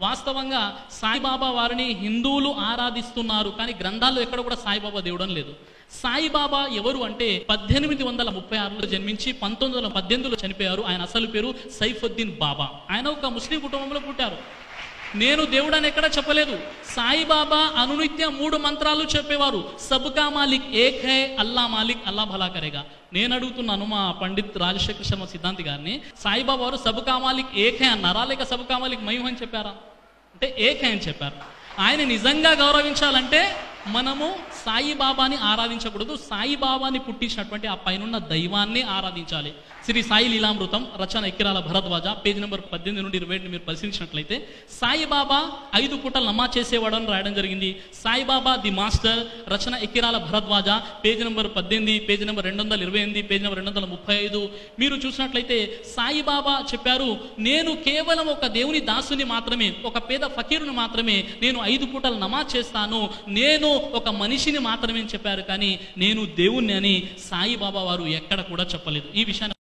వాస్తవంగా సాయిబాబా వారిని హిందువులు ఆరాధిస్తున్నారు, కానీ గ్రంథాల్లో ఎక్కడ కూడా సాయిబాబా దేవుడు అని లేదు. సాయిబాబా ఎవరు అంటే 1836లో జన్మించి 1918లో చనిపోయారు. ఆయన అసలు పేరు సైఫుద్దీన్ బాబా. ఆయన ఒక ముస్లిం కుటుంబంలో పుట్టారు. నేను దేవుడు అని ఎక్కడ చెప్పలేదు. సాయిబాబా అనునిత్యం 3 మంత్రాలు చెప్పేవారు. సబ్కా మాలిక్ ఏక్ హై, అల్లా మాలిక్, అల్లా భలా కరేగా. నేను అడుగుతున్నాను మా పండిత్ రాజశేఖర్ శర్మ సిద్ధాంతి గారిని, సాయిబాబా వారు సబ్కా మాలిక్ ఏక్ హై అన్నారా, లేక సబ్కా మాలిక్ మయం అని చెప్పారా? అంటే ఏక్ హై అని చెప్పారు. ఆయన నిజంగా గౌరవించాలంటే మనము సాయిబాబాని ఆరాధించకూడదు, సాయిబాబాని పుట్టించినటువంటి ఆ పైనున్న దైవాన్ని ఆరాధించాలి. శ్రీ సాయి లీలామృతం, రచన ఎక్కిరాల భరద్వాజ, పేజీ నెంబర్ 18 నుండి 27 మీరు పరిశీలించినట్లయితే సాయిబాబా 5 పూటలు నమాజ్ చేసేవాడు అని రాయడం జరిగింది. సాయిబాబా ది మాస్టర్, రచన Ekkirala Bharadwaj, page number 18, page number 228, page number 235. మీరు చూసినట్లయితే సాయిబాబా చెప్పారు, నేను కేవలం ఒక దేవుని దాసుని మాత్రమే, ఒక పేద ఫకీరుని మాత్రమే, నేను 5 పూటలు నమాజ్ చేస్తాను, నేను ఒక మనిషిని మాత్రమే చెప్పారు, కానీ నేను దేవుణ్ణి అని సాయిబాబా వారు ఎక్కడ కూడా చెప్పలేదు. ఈ విషయాన్ని